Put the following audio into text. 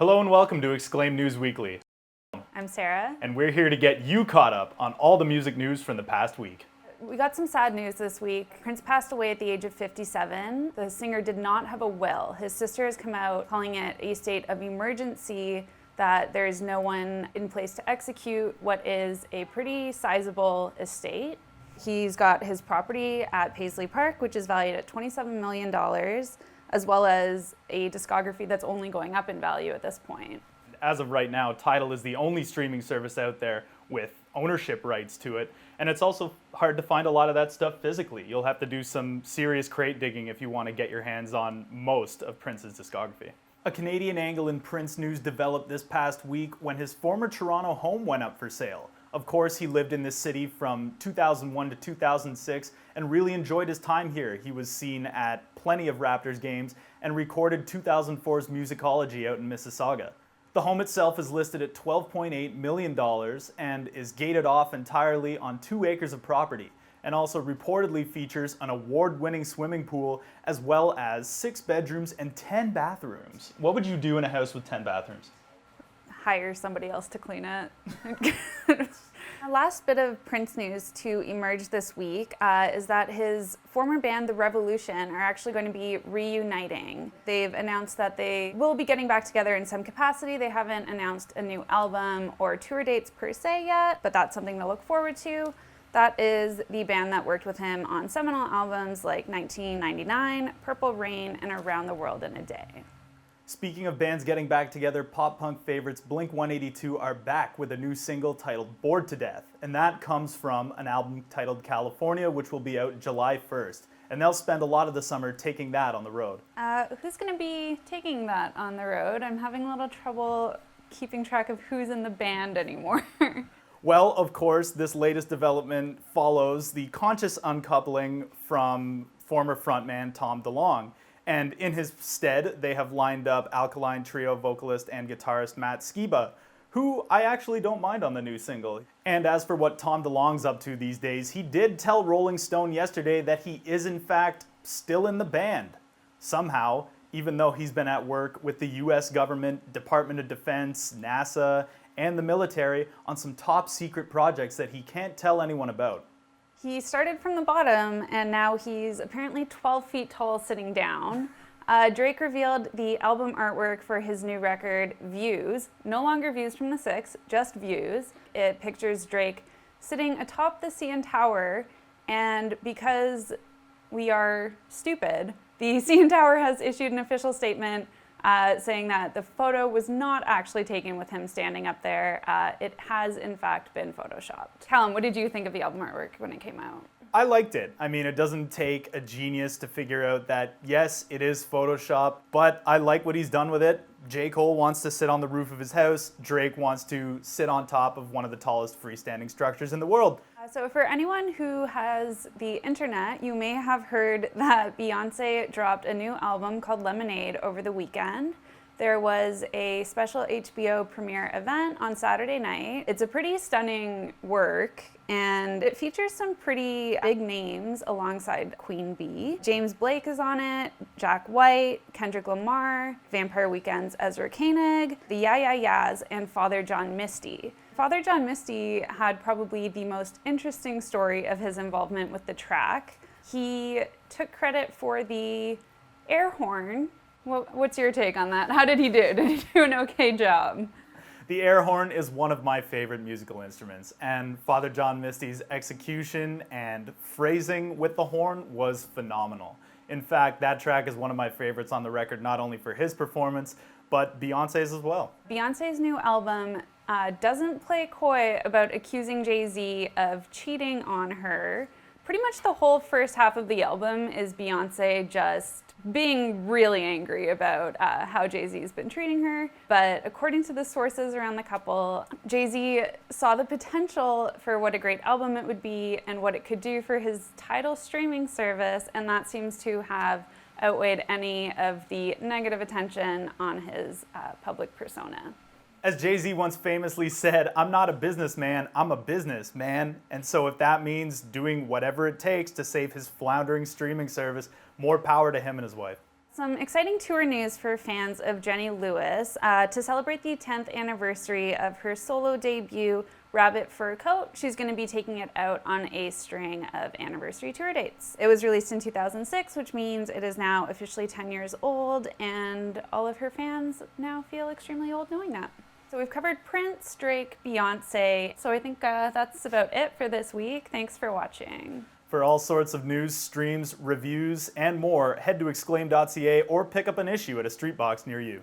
Hello and welcome to Exclaim News Weekly. I'm Sarah. And we're here to get you caught up on all the music news from the past week. We got some sad news this week. Prince passed away at the age of 57. The singer did not have a will. His sister has come out calling it a state of emergency, that there is no one in place to execute what is a pretty sizable estate. He's got his property at Paisley Park, which is valued at $27 million, as well as a discography that's only going up in value at this point. As of right now, Tidal is the only streaming service out there with ownership rights to it, and it's also hard to find a lot of that stuff physically. You'll have to do some serious crate digging if you want to get your hands on most of Prince's discography. A Canadian angle in Prince news developed this past week when his former Toronto home went up for sale. Of course, he lived in this city from 2001 to 2006 and really enjoyed his time here. He was seen at plenty of Raptors games and recorded 2004's Musicology out in Mississauga. The home itself is listed at $12.8 million and is gated off entirely on 2 acres of property, and also reportedly features an award-winning swimming pool as well as 6 bedrooms and 10 bathrooms. What would you do in a house with 10 bathrooms? Hire somebody else to clean it. A last bit of Prince news to emerge this week is that his former band, The Revolution, are actually going to be reuniting. They've announced that they will be getting back together in some capacity. They haven't announced a new album or tour dates per se yet, but that's something to look forward to. That is the band that worked with him on seminal albums like 1999, Purple Rain, and Around the World in a Day. Speaking of bands getting back together, pop-punk favorites Blink-182 are back with a new single titled Bored to Death, and that comes from an album titled California, which will be out July 1st. And they'll spend a lot of the summer taking that on the road. Who's going to be taking that on the road? I'm having a little trouble keeping track of who's in the band anymore. Well, of course, this latest development follows the conscious uncoupling from former frontman Tom Delonge. And in his stead, they have lined up Alkaline Trio vocalist and guitarist Matt Skiba, who I actually don't mind on the new single. And as for what Tom Delonge's up to these days, he did tell Rolling Stone yesterday that he is in fact still in the band. Somehow, even though he's been at work with the US government, Department of Defense, NASA, and the military on some top secret projects that he can't tell anyone about. He started from the bottom, and now he's apparently 12 feet tall sitting down. Drake revealed the album artwork for his new record, Views. No longer Views from the Six, just Views. It pictures Drake sitting atop the CN Tower, and because we are stupid, the CN Tower has issued an official statement saying that the photo was not actually taken with him standing up there. It has, in fact, been photoshopped. Calum, what did you think of the album artwork when it came out? I liked it. I mean, it doesn't take a genius to figure out that, yes, it is Photoshop, but I like what he's done with it. J. Cole wants to sit on the roof of his house. Drake wants to sit on top of one of the tallest freestanding structures in the world. So for anyone who has the internet, you may have heard that Beyonce dropped a new album called Lemonade over the weekend. There was a special HBO premiere event on Saturday night. It's a pretty stunning work, and it features some pretty big names alongside Queen Bee. James Blake is on it, Jack White, Kendrick Lamar, Vampire Weekend's Ezra Koenig, the Yeah Yeah Yeahs, and Father John Misty. Father John Misty had probably the most interesting story of his involvement with the track. He took credit for the air horn. What's your take on that? How did he do? Did he do an okay job? The air horn is one of my favorite musical instruments, and Father John Misty's execution and phrasing with the horn was phenomenal. In fact, that track is one of my favorites on the record, not only for his performance, but Beyonce's as well. Beyonce's new album doesn't play coy about accusing Jay-Z of cheating on her. Pretty much the whole first half of the album is Beyonce just being really angry about how Jay-Z's been treating her. But according to the sources around the couple, Jay-Z saw the potential for what a great album it would be and what it could do for his Tidal streaming service, and that seems to have outweighed any of the negative attention on his public persona. As Jay-Z once famously said, "I'm not a businessman, I'm a businessman." And so if that means doing whatever it takes to save his floundering streaming service, more power to him and his wife. Some exciting tour news for fans of Jenny Lewis. To celebrate the 10th anniversary of her solo debut, Rabbit Fur Coat, she's going to be taking it out on a string of anniversary tour dates. It was released in 2006, which means it is now officially 10 years old, and all of her fans now feel extremely old knowing that. So we've covered Prince, Drake, Beyonce, so I think that's about it for this week. Thanks for watching. For all sorts of news, streams, reviews, and more, head to Exclaim.ca or pick up an issue at a street box near you.